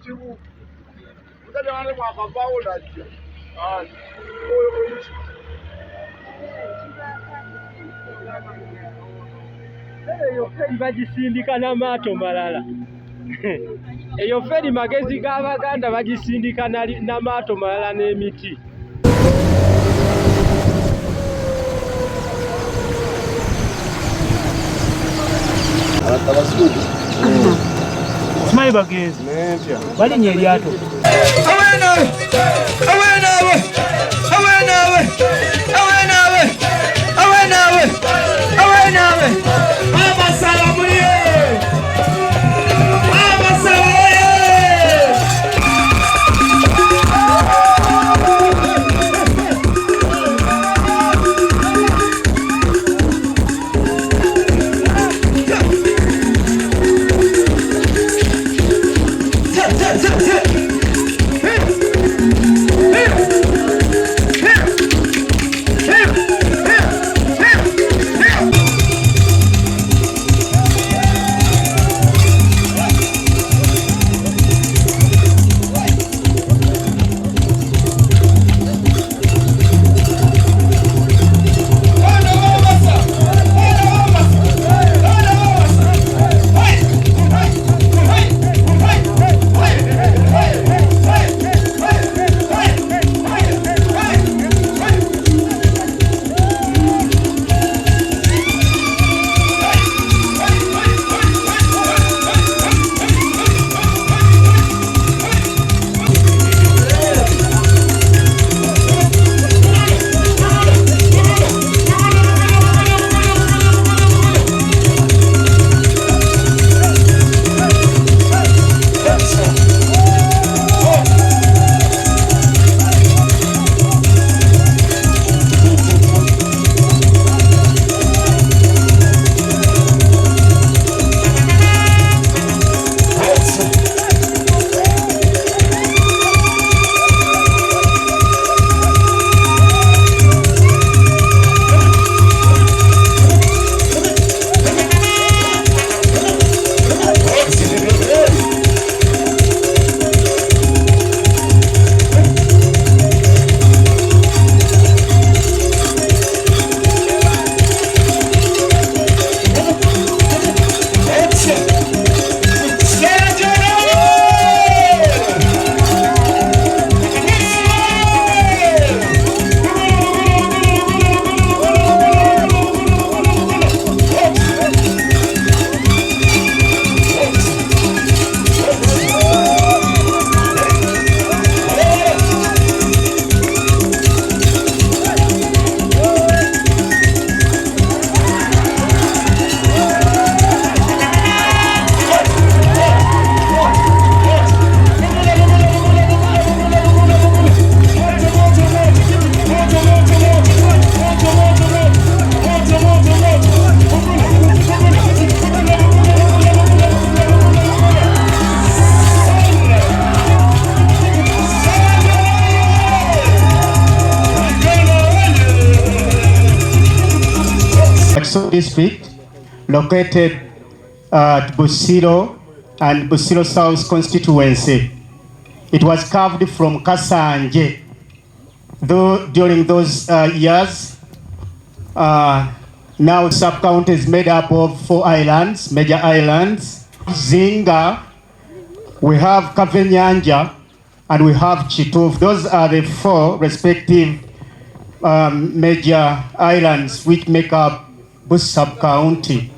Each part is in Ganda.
Tibu. Mutale wane mwakavao lajia. Eyo feri bagisindika n'amaato malala. Eyo feri magezi g'Abaganda bagisindika n'amaato malala n'emiti. Simanyi bagenzi balinnya eryato. District located at Bussi and Bussi South constituency. It was carved from Kasanje. Though during those years, now sub-county is made up of 4 islands, major islands. Zinga, we have Kavenyanja, and we have Chituv. Those are the 4 respective major islands which make up Bussi sub-county.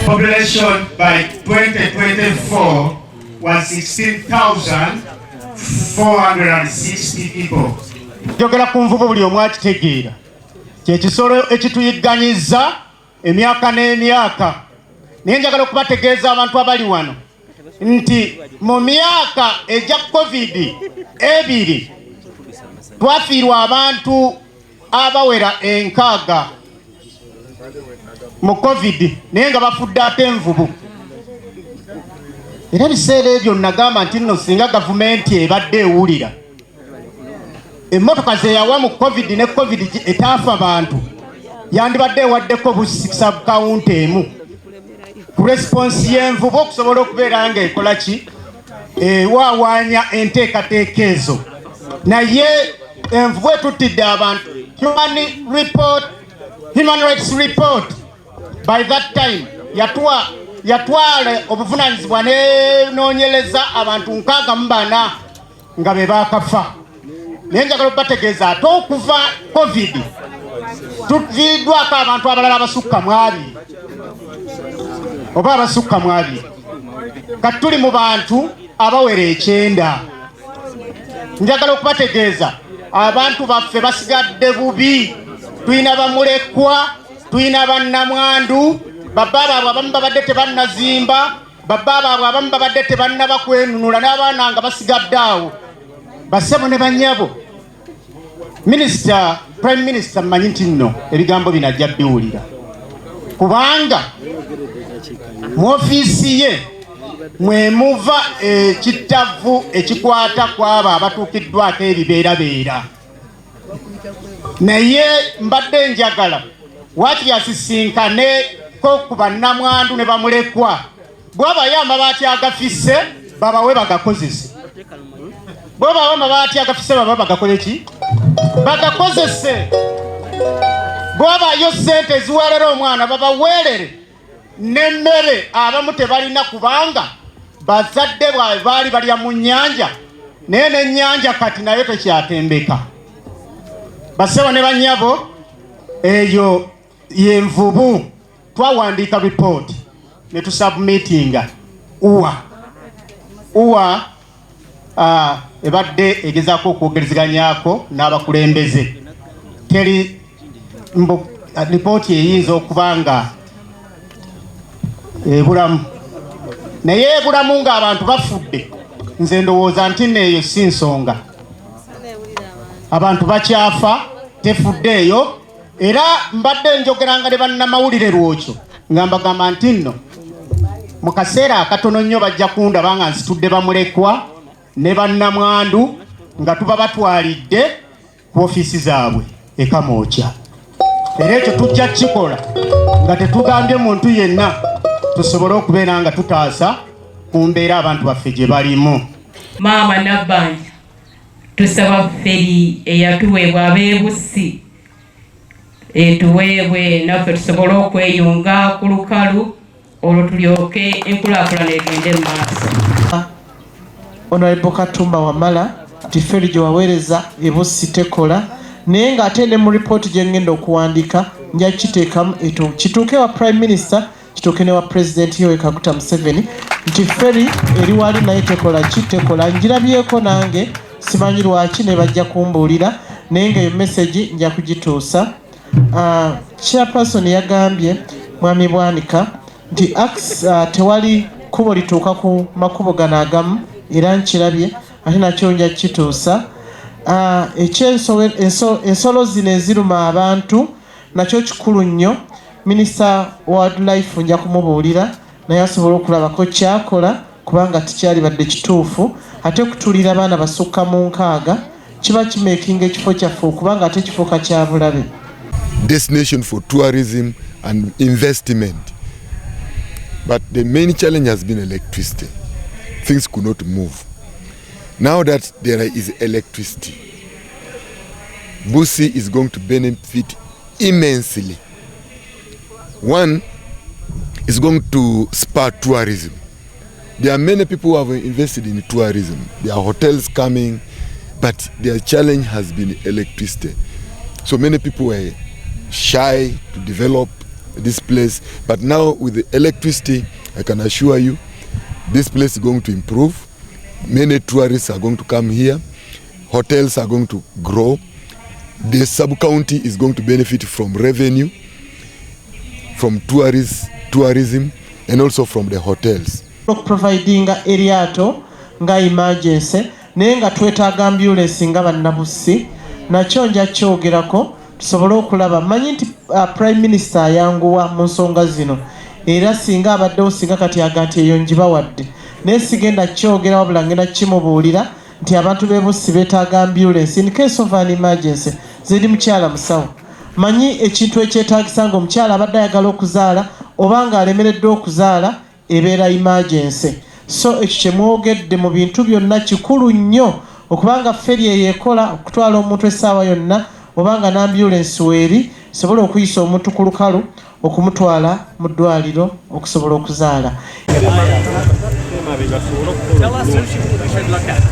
Population by 2024 was 16,460 people. Jogera ku nvubu buli omu akitegeera kyekisolo ekituyiganyiza emyaka n'emyaka. Naye njagala okubategeeza abantu abali wano nti mu myaka egya COVID-2 twafiirwa abantu abawera 6 mu COVID naye nga bafudde ate envubu. Era biseera ebyo nagamba nti nno singa gavumenti ebadde ewulira emmotoka zeyawa mu covid ne covid etaafa abantu yandibadde ewaddeko Bussi sub county emu ku response y'envubu okusobola okubeera nga ekola ki ewawaanya enteekateeka ezo naye envubu etuttidde abantu human rights report by that time yatwala obuvunaanyizibwa nenoonyereza abantu 64 nga be baakafa naye njagala okubategeeza ate okuva covid tuviiriddwako abantu abalala abasukka mu 2 oba abasukka mu 2 kati tuli mu bantu abawera 9. Njagala okubategeeza abantu baffe basigadde bubi, tulina bamulekwa, tulina bannamwandu, babba baabwe abamu babadde tebannazimba, babba baabwe abamu babadde tebannaba kwenunula n'abaana nga basigadde awo. Bassebo ne bannyabo, Prime Minister mmanyi nti nno ebigambo bino ajja biwulira, kubanga mu ofiisi ye mwe muva ekittavu ekikwata kwabo abatuukiddwako ebibeerabeera. Naye mbadde njagala waakiri asisinkaneko ku bannamwandu ne bamulekwa, bw'abayo amabaati agafisse babawe bagakozese, bw'abawo amabaati agafisse baba bagakole ki? Bagakozese. Bw'abayo ssente eziweerera omwana babaweerere, n'emmere abamu tebalina kubanga bazadde bwawe baali balya mu nnyanja, naye n'ennyanja kati nayo tekyatembeka. Bassebo ne bannyabo, eyo y'envubu. Twawandiika report ne tusubmitinga uwa ebadde egezaako okwogerezeganyako n'abakulembeze. Teri lipooti eyinza okuba nga ebulamu, naye ebulamu ng'abantu bafudde, nze ndowooza nti neeyo si nsonga. Abantu bakyafa, tefuddeeyo. Era mbadde njogeranga ne bannamawulire lwokyo nga mbagamba nti nno mu kaseera akatono nnyo bajja kundaba nga nsitudde bamulekwa ne bannamwandu nga tuba batwalidde ku ofiisi zaabwe e Kamwokya. Era ekyo tujja kukikola nga tetugambye muntu yenna, tusobole okubeera nga tutaasa ku mbeera abantu baffe gye balimu. Maama Nabbanja, tusaba fferi eyatuweebwa ab'e Bussi etuweebwe naffe tusobole okweyunga ku lukalu olwo tulyoke enkulaakulana egende mu maaso. Honorable Katumba Wamala nti fferi gye waweereza e Bussi tekola, naye ng'ate ne mu ripooti gye ngenda okuwandiika nja kiteekamu kituuke wa Prime Minister, kituuke ne wa President Yoweri Kaguta Museveni nti fferi eri wali naye tekola ki tekola. Njirabyeko nange simanyi lwaki ne bajja kumbuulira, naye ng'eyo message nja kugituusa. Chairperson yagambye Mwami Bwanika nti tewali kubo lituuka ku makubo gano agamu, era nkirabye ate nakyo nja kituusa. Ensolo zino eziruma abantu nakyo kikulu nnyo. Minister wa Wildlife nja kumubuulira naye asobola okulabako kyakola, kubanga tikyali badde kituufu. Ate kutulira abaana basukka mu 6 kiba kimakinga ekifo kyaffe okubanga ate kifuuka kya bulabe. Destination for tourism and investment. But the main challenge has been electricity. Things could not move. Now that there is electricity, Bussi is going to benefit immensely. One is going to spur tourism. There are many people who have invested in tourism. There are hotels coming, but their challenge has been electricity. So many people were shy to develop this place, but now with the electricity, I can assure you, this place is going to improve. Many tourists are going to come here. Hotels are going to grow. The sub-county is going to benefit from revenue, from tourism, and also from the hotels. Providing eryato nga emergency, naye nga twetaaga ambulance nga bannabussi, nakyo nja kyogerako tusobole okulaba. Manyi nti Prime Minister ayanguwa mu nsonga zino, era singa abaddewo singa kati aga nti eyo njibawadde, naye sigenda kyogera wabula ngenda kimubuulira nti abantu b'e Bussi beetaaga ambulance in case of an emergency. Zeri mukyala musawo. Manyi ekintu ekyetaagisa ng'omukyala abadde ayagala okuzaala oba ng'alemereddwa okuzaala ebeera emergency. So ekyo kye mwogedde mu bintu byonna kikulu nnyo okubanga feri eyo ekola okutwala omuntu essaawa yonna obanga n'ambulance weeri sobola okuyisa omuntu ku lukalu okumutwala mu ddwaliro okusobola okuzaala. Tell us who we should look at.